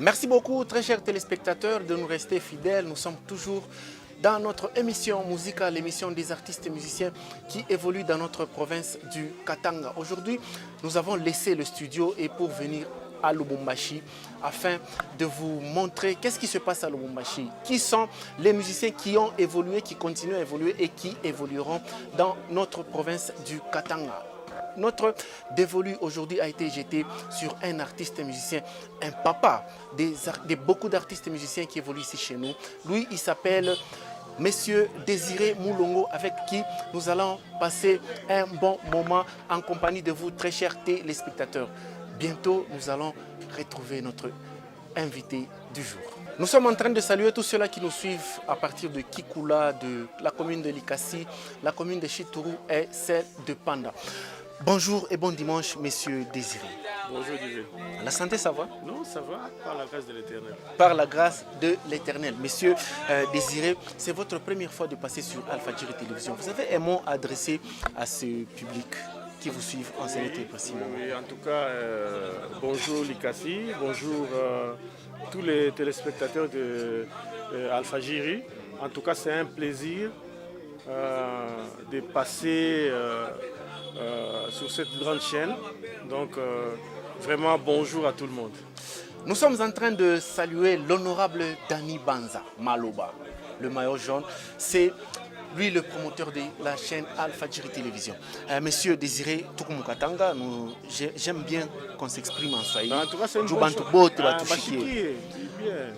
Merci beaucoup, très chers téléspectateurs, de nous rester fidèles. Nous sommes toujours dans notre émission musicale, l'émission des artistes et musiciens qui évoluent dans notre province du Katanga. Aujourd'hui, nous avons laissé le studio et pour venir à Lubumbashi afin de vous montrer qu'est-ce qui se passe à Lubumbashi, qui sont les musiciens qui ont évolué, qui continuent à évoluer et qui évolueront dans notre province du Katanga. Notre dévolu aujourd'hui a été jeté sur un artiste et musicien, un papa de beaucoup d'artistes et musiciens qui évoluent ici chez nous. Lui, il s'appelle Monsieur Désiré Moulongo, avec qui nous allons passer un bon moment en compagnie de vous, très chers téléspectateurs. Bientôt, nous allons retrouver notre invité du jour. Nous sommes en train de saluer tous ceux-là qui nous suivent à partir de Kikula, de la commune de Likasi, la commune de Chitourou et celle de Panda. Bonjour et bon dimanche, Monsieur Désiré. Bonjour Dieu. La santé, ça va? Non, ça va, par la grâce de l'Éternel. Par la grâce de l'Éternel. Monsieur Désiré, c'est votre première fois de passer sur Alpha Djiri Télévision. Vous avez un mot à adresser à ce public qui vous suivent en ce moment? Oui, en tout cas, bonjour Likasi, bonjour tous les téléspectateurs de Alpha Djiri. En tout cas, c'est un plaisir de passer sur cette grande chaîne. Donc, vraiment, bonjour à tout le monde. Nous sommes en train de saluer l'honorable Dani Banza Maloba, le maillot jaune. C'est lui le promoteur de la chaîne Alpha Djiri Télévision. Monsieur Désiré Tukumukatanga, j'aime bien qu'on s'exprime en Swahili. En tout cas, c'est une bonne chose.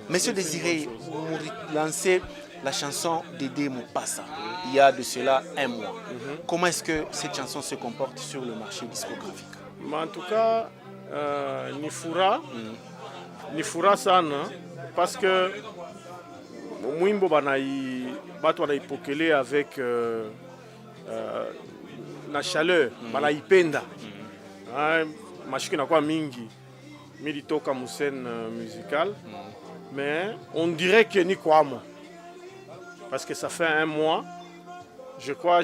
Monsieur Désiré, vous lancez la chanson d'Edé Moupassa il y a de cela un mois. Comment est-ce que cette chanson se comporte sur le marché discographique? Mais en tout cas, Nifura sana, parce que Mwimbo banaï pokele avec la chaleur, banaï penda. Machiki na kwa mingi, militoka musen musical, mais on dirait que ni kwamo. Parce que ça fait un mois, je crois,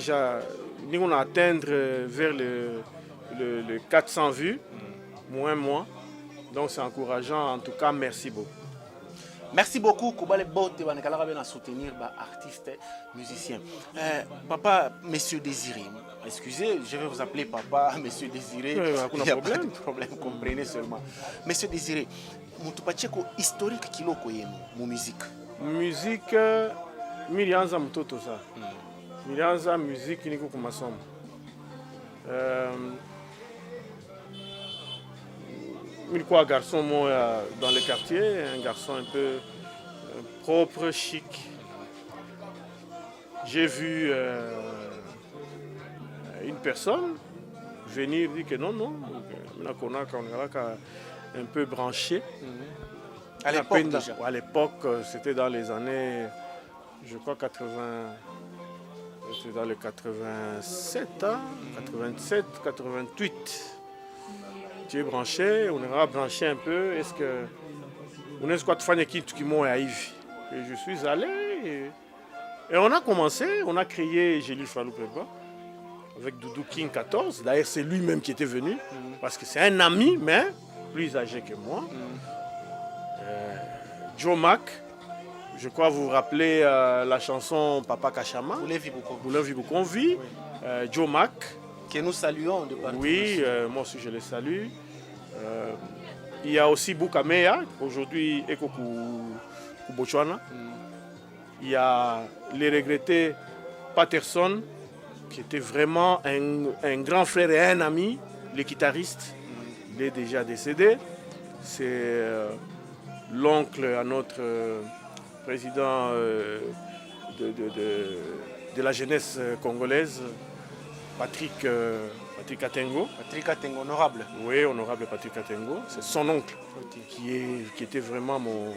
nous on atteindre vers le 400 vues, moins un mois. Donc c'est encourageant, en tout cas, merci beaucoup. Merci beaucoup, Koubale Bote, à soutenir les artistes, musiciens. Papa, Monsieur Désiré, excusez, je vais vous appeler Papa, Monsieur Désiré. Il n'y a pas de problème, comprenez seulement. Monsieur Désiré, Moutupacheko historique kilo koyeno, mon musique. Musique, milianza mtoto ça. Milianza musique niko kumasomo. Un garçon moi, dans le quartier, un garçon un peu propre, chic. J'ai vu une personne venir dire que non, on est un peu branché. À l'époque déjà. À l'époque, c'était dans les années, je crois 80, c'était dans les 87, 87, 88. Tu es branché, on ira brancher un peu. Est-ce que on est quoi de faire qui m'ont arrivé? Et je suis allé et on a commencé, on a créé Gélil Falou Peba avec Doudou King 14. D'ailleurs, c'est lui-même qui était venu parce que c'est un ami, mais plus âgé que moi. Joe Mac, je crois vous vous rappelez la chanson Papa Kachama. Boulin Vibukonvi. Joe Mac. Que nous saluons de partout. Oui, moi aussi je les salue. Il y a aussi Boukameya, aujourd'hui Eko Kubochwana. Il y a les regrettés Patterson, qui était vraiment un grand frère et un ami, le guitariste. Il est déjà décédé. C'est l'oncle à notre président de la jeunesse congolaise. Patrick Atengo. Patrick Atengo, honorable. Oui, honorable Patrick Atengo. C'est son oncle qui était vraiment mon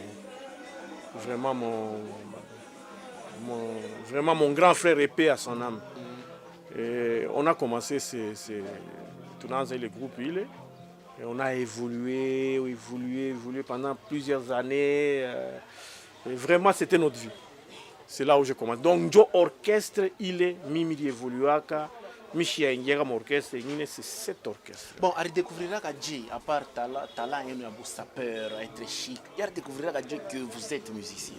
grand frère épais à son âme. Et on a commencé dans le groupe et on a évolué pendant plusieurs années. Et vraiment, c'était notre vie. C'est là où je commence. Donc, Joe Orchestre, il est Mimi Evoluaka. Michia Ingera orchestre, c'est 7 orchestres. Bon, à redécouvrir à Dji, à part talent et un sapeur, être chic, il y a à découvrir à Dji que vous êtes musicien.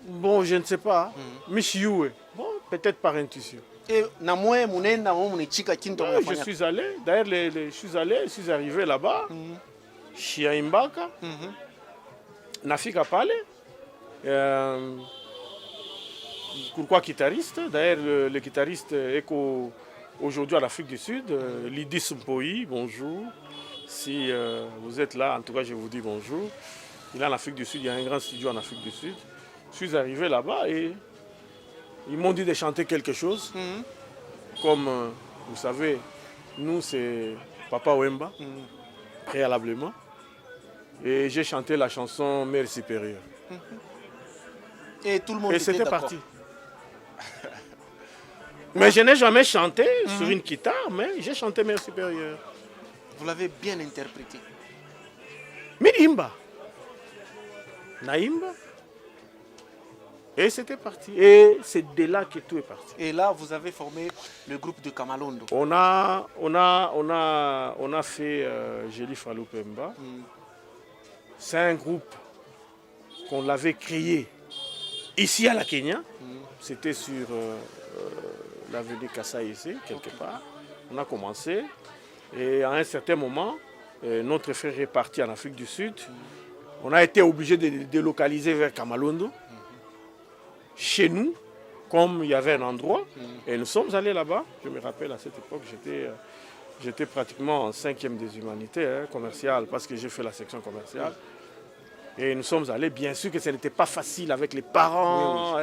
Bon, je ne sais pas. Michiou, bon, peut-être par intuition. Et Namoué, Mounenda, on est chic à Kinto. Je suis allé, d'ailleurs, je suis arrivé là-bas, chez Imbaka, Nafika Pale. Pourquoi guitariste? D'ailleurs, le guitariste est aujourd'hui en Afrique du Sud, Lydie Sumpoi, bonjour. Si vous êtes là, en tout cas, je vous dis bonjour. Il est en Afrique du Sud, il y a un grand studio en Afrique du Sud. Je suis arrivé là-bas et ils m'ont dit de chanter quelque chose. Comme vous savez, nous, c'est Papa Wemba, préalablement. Et j'ai chanté la chanson Mère supérieure. Et tout le monde et était c'était d'accord. parti. Mais je n'ai jamais chanté sur une guitare, mais j'ai chanté Mère supérieure. Vous l'avez bien interprété. Midimba. Naïmba. Et c'était parti. Et c'est de là que tout est parti. Et là, vous avez formé le groupe de Kamalondo. On a fait Jeli Fallou Pemba. C'est un groupe qu'on l'avait créé ici à la Kenya. C'était sur l'avenue Kassaïsé, quelque part. On a commencé. Et à un certain moment, notre frère est parti en Afrique du Sud. On a été obligé de délocaliser vers Kamalondo. Chez nous, comme il y avait un endroit, et nous sommes allés là-bas. Je me rappelle à cette époque, j'étais pratiquement en 5e des humanités commerciales, parce que j'ai fait la section commerciale. Et nous sommes allés, bien sûr que ce n'était pas facile avec les parents,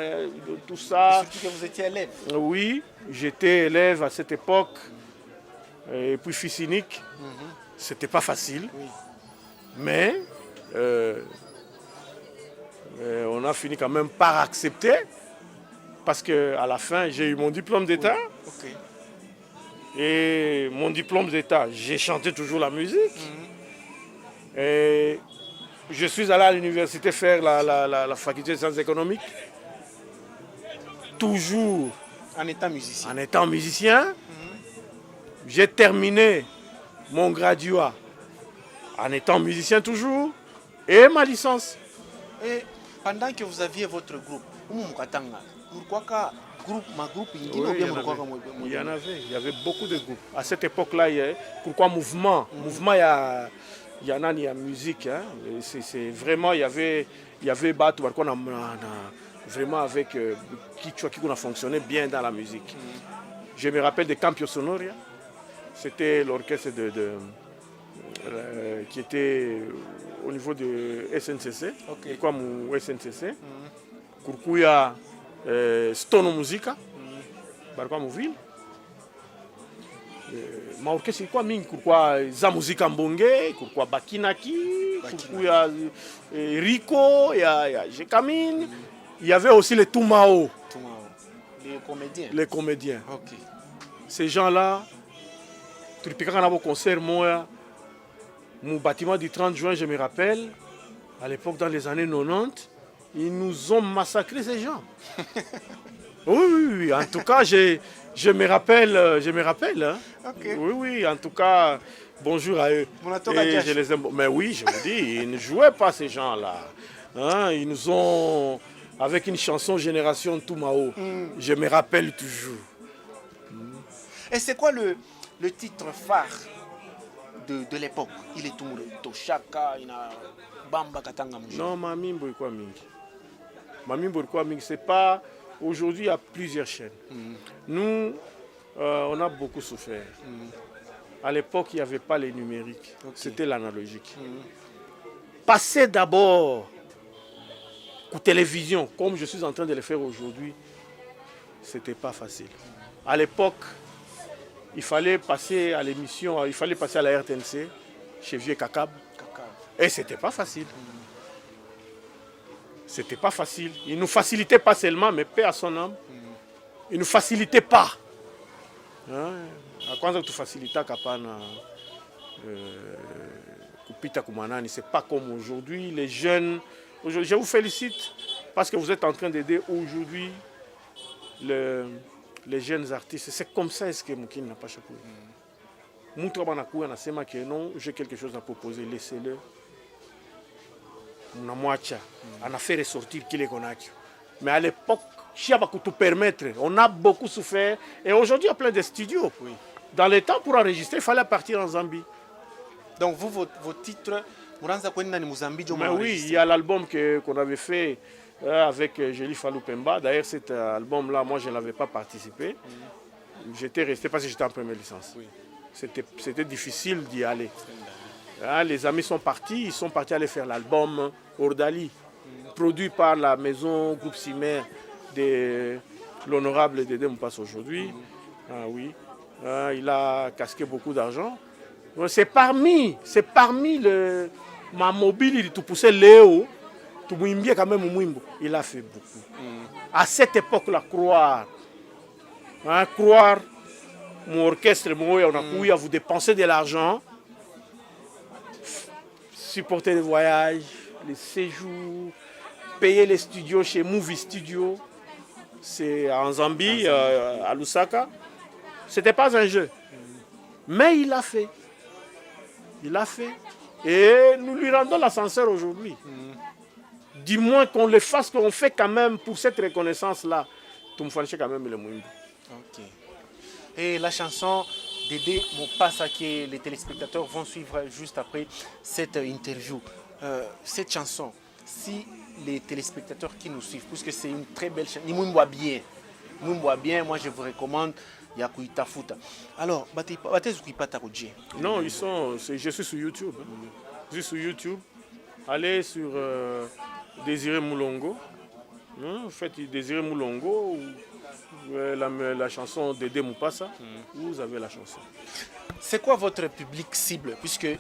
tout ça. Et surtout que vous étiez élève. Oui, j'étais élève à cette époque, et puis fils unique. C'était pas facile, mais on a fini quand même par accepter, parce qu'à la fin, j'ai eu mon diplôme d'État. Et mon diplôme d'État, j'ai chanté toujours la musique. Et je suis allé à l'université faire la faculté de sciences économiques. Toujours En étant musicien. en étant musicien. J'ai terminé mon graduat en étant musicien toujours. Et ma licence. Et pendant que vous aviez votre groupe, pourquoi ma groupe Oui, il y avait beaucoup de groupes. À cette époque-là, pourquoi mouvement il y en a la musique. Hein. C'est vraiment, il y avait Batu, vraiment avec qui a fonctionné bien dans la musique. Je me rappelle de Campio Sonoria. C'était l'orchestre qui était au niveau de SNCC. Comme SNCC. Kurkuya Stono Musica. Barba Mouville. Ma orchestre ilikuwa mingi, kulikuwa za muzika Mbonge, kulikuwa Bakinaki, kulikuwa Rico, ya Jekamine. Il y avait aussi les Tumao. Les comédiens. Les comédiens. Ces gens-là, tulipikaka na bo concert moya, mon bâtiment du 30 juin, je me rappelle, à l'époque dans les années 90, ils nous ont massacré ces gens. Oui, en tout cas, je me rappelle. Hein. Oui, en tout cas, bonjour à eux. Et je les aime. Mais oui, je vous dis, ils ne jouaient pas ces gens-là. Hein, ils nous ont, avec une chanson Génération Toumao, je me rappelle toujours. Et c'est quoi le titre phare de l'époque? Il est tout Toshaka, il a Bamba Katanga Mouji. Non, Mamimbo quoi mingi. Mamimbo quoi mingi, c'est pas. Aujourd'hui, il y a plusieurs chaînes. Nous, on a beaucoup souffert. À l'époque, il n'y avait pas les numériques. C'était l'analogique. Passer d'abord aux télévisions, comme je suis en train de le faire aujourd'hui, ce n'était pas facile. À l'époque, il fallait passer à l'émission, il fallait passer à la RTNC, chez Vieux Kakab. Et ce n'était pas facile. C'était pas facile. Il ne nous facilitait pas seulement, mais paix à son âme. Il ne nous facilitait pas. À quoi tu facilites Kapana Kupita Kumanani, c'est pas comme aujourd'hui. Les jeunes, je vous félicite parce que vous êtes en train d'aider aujourd'hui les jeunes artistes. C'est comme ça est-ce que Moukine n'a pas chapé. Moutra Banakou, Nasema que non, j'ai quelque chose à proposer, laissez-le. On a fait ressortir qui les connaît. Mais à l'époque, tout permettre, on a beaucoup souffert. Et aujourd'hui, il y a plein de studios. Oui. Dans les temps, pour enregistrer, il fallait partir en Zambie. Donc vous, vos titres, mais oui, il y a l'album qu'on avait fait avec Jeli Fallou Pemba. D'ailleurs, cet album-là, moi, je ne l'avais pas participé. J'étais resté parce que j'étais en première licence. Oui. C'était difficile d'y aller. Les amis sont partis, ils sont partis aller faire l'album Ordali, produit par la maison Groupe Simer de l'honorable Dédé Moupass aujourd'hui. Ah oui, il a casqué beaucoup d'argent. C'est parmi ma mobile, il tout poussé Léo, tout mouimbie quand même mouimbo. Il a fait beaucoup. À cette époque-là, croire, mon orchestre, on a couru à vous dépenser de l'argent, supporter les voyages, les séjours, payer les studios chez Movie Studio, c'est en Zambie, à Lusaka. C'était pas un jeu, mais il l'a fait. Il l'a fait. Et nous lui rendons l'ascenseur aujourd'hui. Du moins qu'on le fasse, qu'on fait quand même pour cette reconnaissance-là. Tout me fallait quand même le mouimbo. Ok. Et la chanson Dédé Mopassa que les téléspectateurs vont suivre juste après cette interview. Cette chanson, si les téléspectateurs qui nous suivent, puisque c'est une très belle chanson, bien, moi je vous recommande Yakuita Futa. Alors, non, ils sont. Je suis sur YouTube. Je suis sur YouTube. Allez sur Désiré Moulongo. Faites Désiré Moulongo. La chanson Dédé Mopassa, vous avez la chanson. C'est quoi votre public cible? Puisque c'est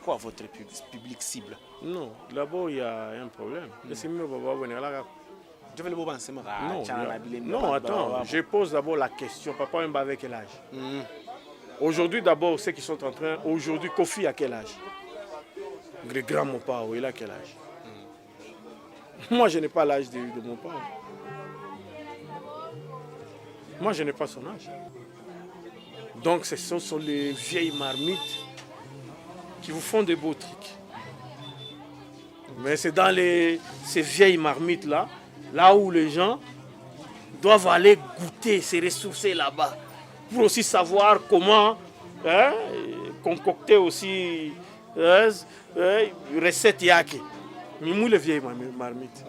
quoi votre public cible? Non, d'abord il y a un problème. Non, attends, je pose d'abord la question. Papa Mba avec quel âge? Aujourd'hui d'abord, ceux qui sont en train, aujourd'hui Kofi à quel âge? Le grand Mopa, il a quel âge? Moi, je n'ai pas l'âge de mon père. Moi, je n'ai pas son âge. Donc, ce sont les vieilles marmites qui vous font des beaux trucs. Mais c'est dans ces vieilles marmites-là, là où les gens doivent aller goûter, se ressourcer là-bas, pour aussi savoir comment concocter aussi recettes yaki. Mimou les vieilles marmites.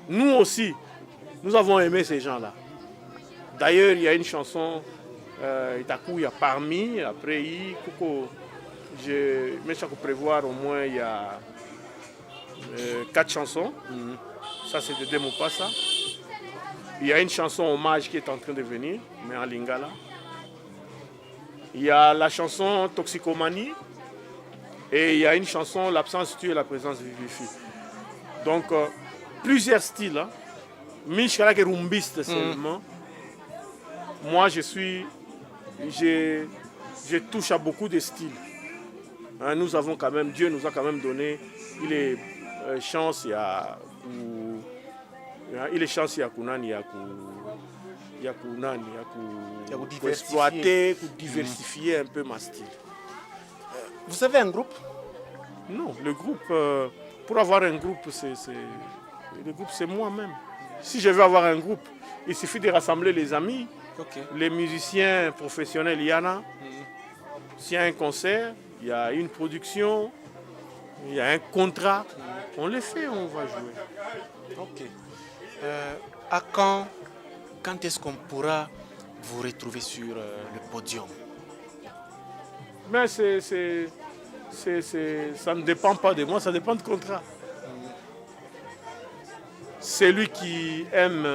Nous aussi, nous avons aimé ces gens-là. D'ailleurs, il y a une chanson, il y a parmi, après, je chaque prévoir au moins, il y a 4 chansons. Ça, c'est Dédé Mopassa. Il y a une chanson hommage qui est en train de venir, mais en lingala. Il y a la chanson Toxicomanie. Et il y a une chanson L'absence tue et la présence vivifie. Donc, plusieurs styles. Hein. Michel rumbiste seulement. Moi, je touche à beaucoup de styles. Hein, nous avons quand même, Dieu nous a quand même donné, il est chance, il est chance, il y a Kunani, il y a pour exploiter, pour diversifier un peu ma style. Vous avez un groupe? Non, le groupe, pour avoir un groupe, le groupe c'est moi-même. Si je veux avoir un groupe, il suffit de rassembler les amis, les musiciens professionnels, il y en a. S'il y a un concert, il y a une production, il y a un contrat, on le fait, on va jouer. Ok. À quand est-ce qu'on pourra vous retrouver sur le podium? Mais ça ne dépend pas de moi, ça dépend du contrat. Celui qui aime,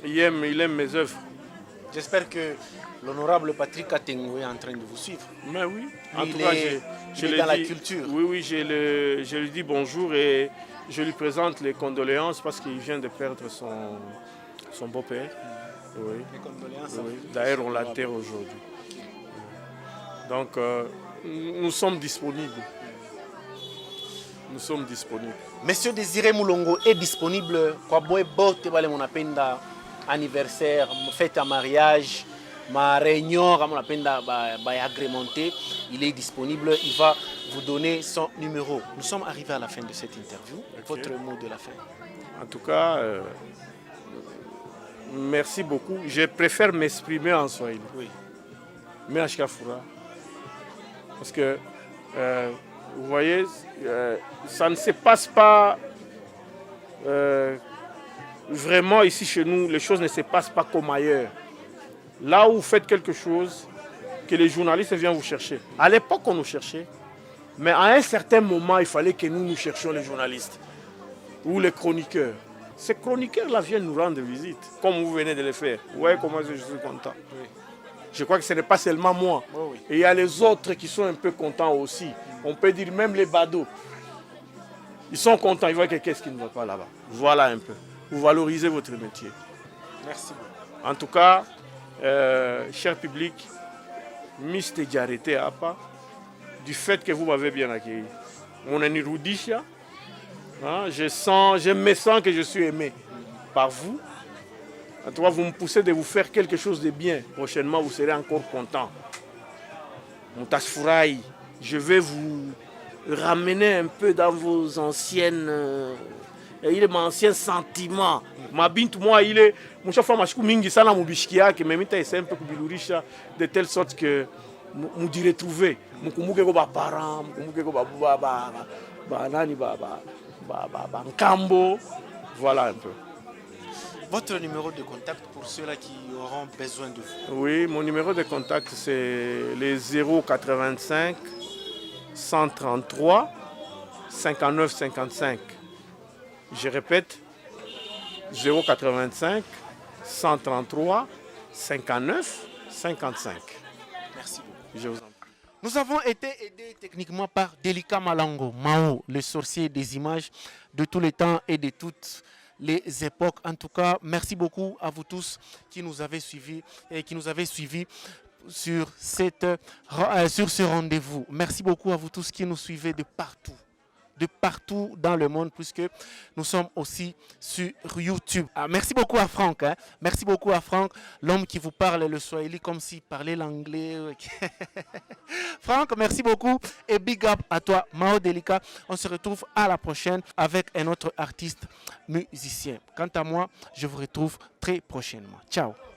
il aime mes œuvres. J'espère que l'honorable Patrick Atengo est en train de vous suivre. Mais oui, en tout cas, je l'ai dans la culture. Oui, je lui dis bonjour et je lui présente les condoléances parce qu'il vient de perdre son beau-père. Oui. Les condoléances. Oui. D'ailleurs, on l'enterre aujourd'hui. Donc, nous sommes disponibles. Nous sommes disponibles. Monsieur Désiré Moulongo est disponible. Kwa boy bote bale monapenda anniversaire, fête à mariage, ma réunion, kama monapenda ba agrémenté, il est disponible. Il va vous donner son numéro. Nous sommes arrivés à la fin de cette interview. Okay. Votre mot de la fin. En tout cas, merci beaucoup. Je préfère m'exprimer en Swahili. Oui. Merci Kafura. Parce que vous voyez, ça ne se passe pas vraiment ici chez nous, les choses ne se passent pas comme ailleurs. Là où vous faites quelque chose, que les journalistes viennent vous chercher. À l'époque, on nous cherchait, mais à un certain moment, il fallait que nous cherchions les journalistes ou les chroniqueurs. Ces chroniqueurs-là viennent nous rendre visite, comme vous venez de le faire. Vous voyez comment je suis content. Oui. Je crois que ce n'est pas seulement moi. Oh oui. Et il y a les autres qui sont un peu contents aussi. On peut dire même les badauds. Ils sont contents, ils voient que qu'est-ce qui ne va pas là-bas. Voilà un peu. Vous valorisez votre métier. Merci beaucoup. En tout cas, cher public, Mr. Diarete Apa, du fait que vous m'avez bien accueilli. Mon ami Rudisha, hein, je me sens que je suis aimé par vous. En tout cas, vous me poussez de vous faire quelque chose de bien. Prochainement, vous serez encore content. Moutashfuraï, je vais vous ramener un peu dans vos anciennes... il est mon ancien sentiment. Ma binte, moi, il est... Mon chef, je suis mingi sana mubishikia, que même il est un peu kubilurisha, de telle sorte que nous d'y retrouver. Nous kumbuke ko ba parents, nous kumbuke ko ba nani ba nkambo. Voilà un peu. Votre numéro de contact pour ceux-là qui auront besoin de vous. Oui, mon numéro de contact, c'est les 085 133 59 55. Je répète, 085 133 59 55. Merci beaucoup. Je vous en prie. Nous avons été aidés techniquement par Delika Malango, Mao, le sorcier des images de tous les temps et de toutes les époques. En tout cas, merci beaucoup à vous tous qui nous avez suivis et qui nous avez suivis sur ce rendez-vous. Merci beaucoup à vous tous qui nous suivez de partout dans le monde, puisque nous sommes aussi sur YouTube. Merci beaucoup à Franck. Merci beaucoup à Franck, l'homme qui vous parle le swahili comme s'il parlait l'anglais. Franck, merci beaucoup et big up à toi, Mao Delika. On se retrouve à la prochaine avec un autre artiste musicien. Quant à moi, je vous retrouve très prochainement. Ciao.